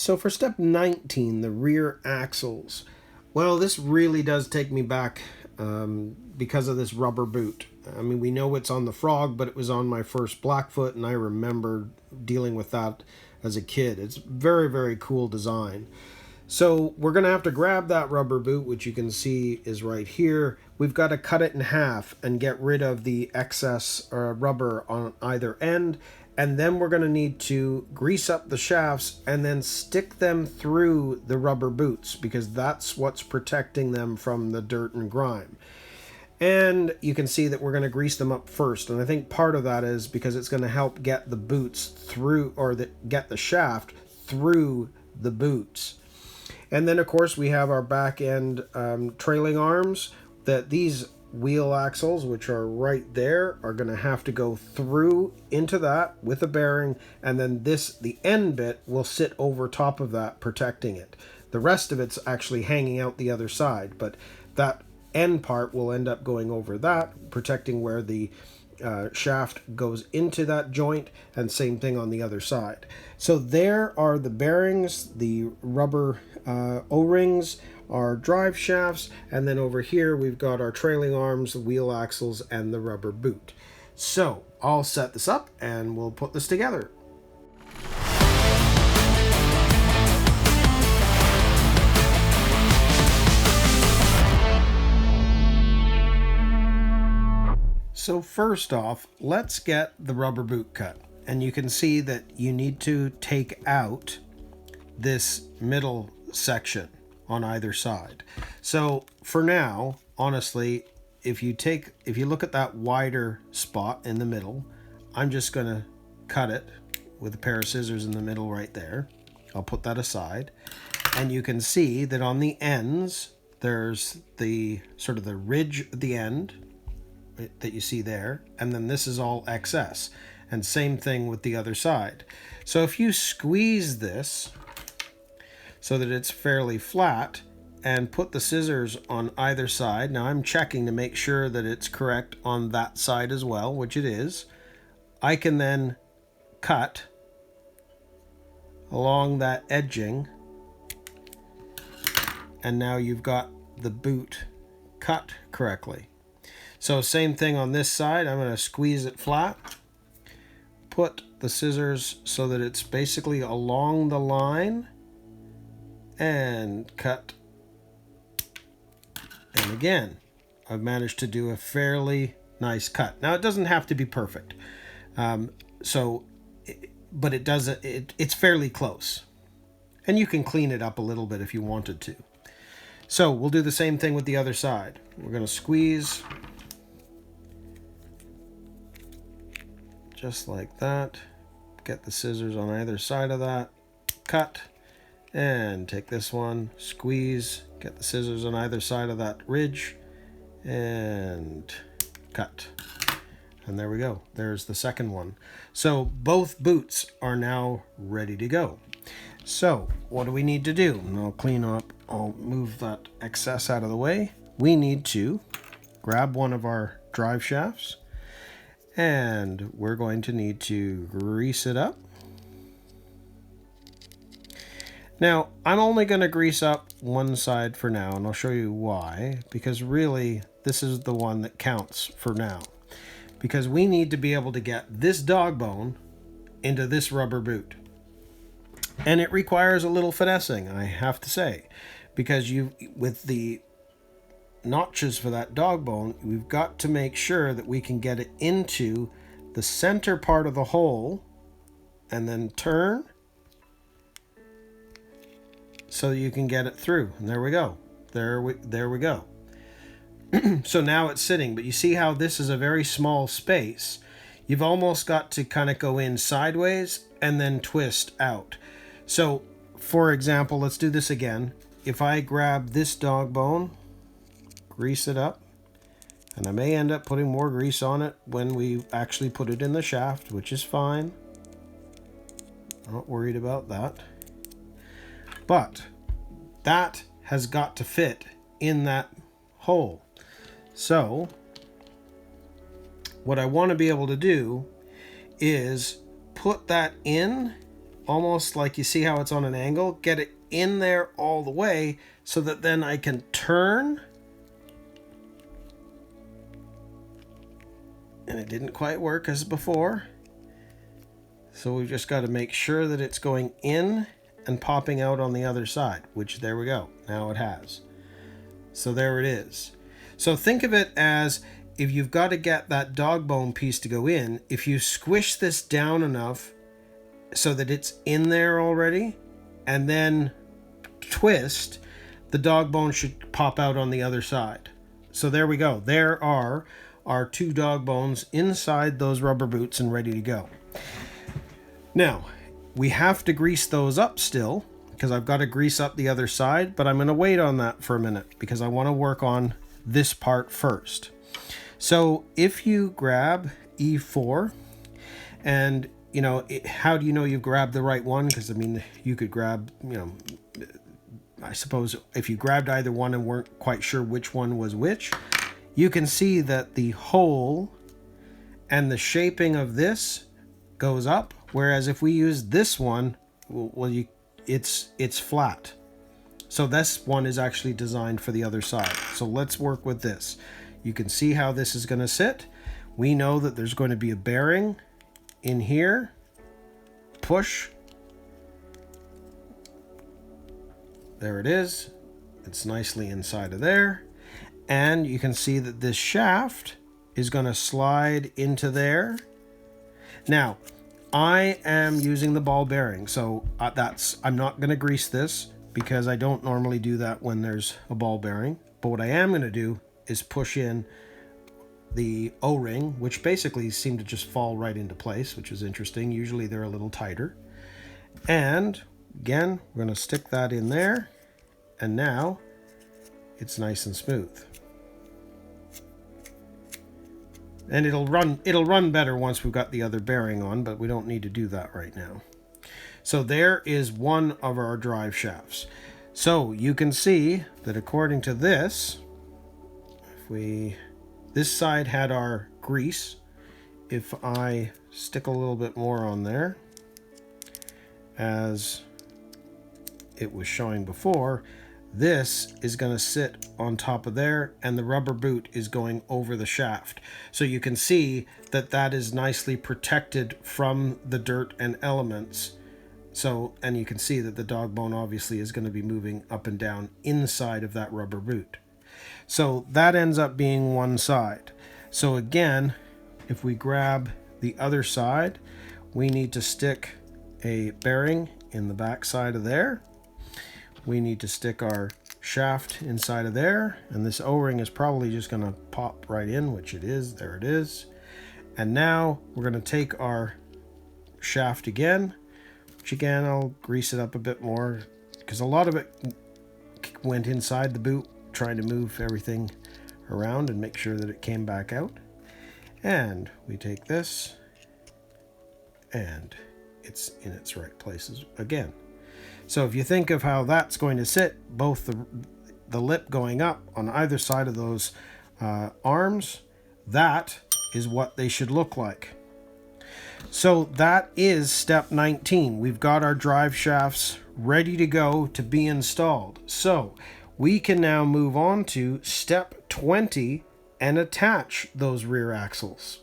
So for step 19, the rear axles. Well, this really does take me back because of this rubber boot. I mean, we know it's on the Frog, but it was on my first Blackfoot, and I remember dealing with that as a kid. It's very, very cool design. So we're going to have to grab that rubber boot, which you can see is right here. We've got to cut it in half and get rid of the excess rubber on either end. And then we're going to need to grease up the shafts and then stick them through the rubber boots, because that's what's protecting them from the dirt and grime. And you can see that we're going to grease them up first. And I think part of that is because it's going to help get the boots through, or get the shaft through the boots. And then, of course, we have our back end trailing arms, that these wheel axles, which are right there, are going to have to go through into that with a bearing, and then the end bit will sit over top of that, protecting it. The rest of it's actually hanging out the other side, but that end part will end up going over that, protecting where the shaft goes into that joint, and same thing on the other side. So there are the bearings, the rubber O-rings, our drive shafts, and then over here we've got our trailing arms, the wheel axles, and the rubber boot. So I'll set this up and we'll put this together. So first off, let's get the rubber boot cut. And you can see that you need to take out this middle section on either side. So for now, honestly, if you look at that wider spot in the middle, I'm just going to cut it with a pair of scissors in the middle right there. I'll put that aside. And you can see that on the ends, there's the sort of the ridge at the end that you see there, and then this is all excess, and same thing with the other side. So if you squeeze this so that it's fairly flat and put the scissors on either side, now I'm checking to make sure that it's correct on that side as well, which it is, I can then cut along that edging, and now you've got the boot cut correctly. So same thing on this side. I'm going to squeeze it flat, put the scissors so that it's basically along the line, and cut. And again, I've managed to do a fairly nice cut. Now it doesn't have to be perfect, but it's fairly close, and you can clean it up a little bit if you wanted to. So we'll do the same thing with the other side. We're going to squeeze just like that, get the scissors on either side of that, cut, and take this one, squeeze, get the scissors on either side of that ridge, and cut. And there we go. There's the second one. So both boots are now ready to go. So what do we need to do? And I'll move that excess out of the way. We need to grab one of our drive shafts, and we're going to need to grease it up. Now, I'm only going to grease up one side for now, and I'll show you why. Because really, this is the one that counts for now. Because we need to be able to get this dog bone into this rubber boot. And it requires a little finessing, I have to say. Because with the notches for that dog bone, we've got to make sure that we can get it into the center part of the hole and then turn so you can get it through. And there we go. There we go. So now it's sitting, but you see how this is a very small space. You've almost got to kind of go in sideways and then twist out. So for example, let's do this again. If I grab this dog bone, grease it up, and I may end up putting more grease on it when we actually put it in the shaft, which is fine. Not worried about that. But that has got to fit in that hole. So what I want to be able to do is put that in almost like you see how it's on an angle, get it in there all the way so that then I can turn. And it didn't quite work as before. So we've just got to make sure that it's going in and popping out on the other side, which there we go. Now it has. So there it is. So think of it as, if you've got to get that dog bone piece to go in, if you squish this down enough so that it's in there already, and then twist, the dog bone should pop out on the other side. So there we go. There are our 2 dog bones inside those rubber boots and ready to go. Now, we have to grease those up still, because I've got to grease up the other side, but I'm going to wait on that for a minute because I want to work on this part first. So if you grab E4, and you know, how do you know you've grabbed the right one? Because I mean, you could grab, you know, I suppose if you grabbed either one and weren't quite sure which one was which, you can see that the hole and the shaping of this goes up, whereas if we use this one, well, it's flat. So this one is actually designed for the other side. So let's work with this. You can see how this is going to sit. We know that there's going to be a bearing in here. Push. There it is. It's nicely inside of there. And you can see that this shaft is going to slide into there. Now, I am using the ball bearing, so I'm not going to grease this because I don't normally do that when there's a ball bearing. But what I am going to do is push in the O-ring, which basically seemed to just fall right into place, which is interesting. Usually they're a little tighter. And again, we're going to stick that in there, and now it's nice and smooth. And it'll run better once we've got the other bearing on, but we don't need to do that right now. So there is one of our drive shafts. So you can see that according to this, this side had our grease. If I stick a little bit more on there, as it was showing before, this is going to sit on top of there, and the rubber boot is going over the shaft. So you can see that that is nicely protected from the dirt and elements. So, and you can see that the dog bone obviously is going to be moving up and down inside of that rubber boot. So that ends up being one side. So again, if we grab the other side, we need to stick a bearing in the back side of there. We need to stick our shaft inside of there, and this O-ring is probably just going to pop right in, which it is. There it is. And now we're going to take our shaft again, which again, I'll grease it up a bit more because a lot of it went inside the boot, trying to move everything around and make sure that it came back out. And we take this, and it's in its right places again. So if you think of how that's going to sit, both the lip going up on either side of those arms, that is what they should look like. So that is step 19. We've got our drive shafts ready to go to be installed. So we can now move on to step 20 and attach those rear axles.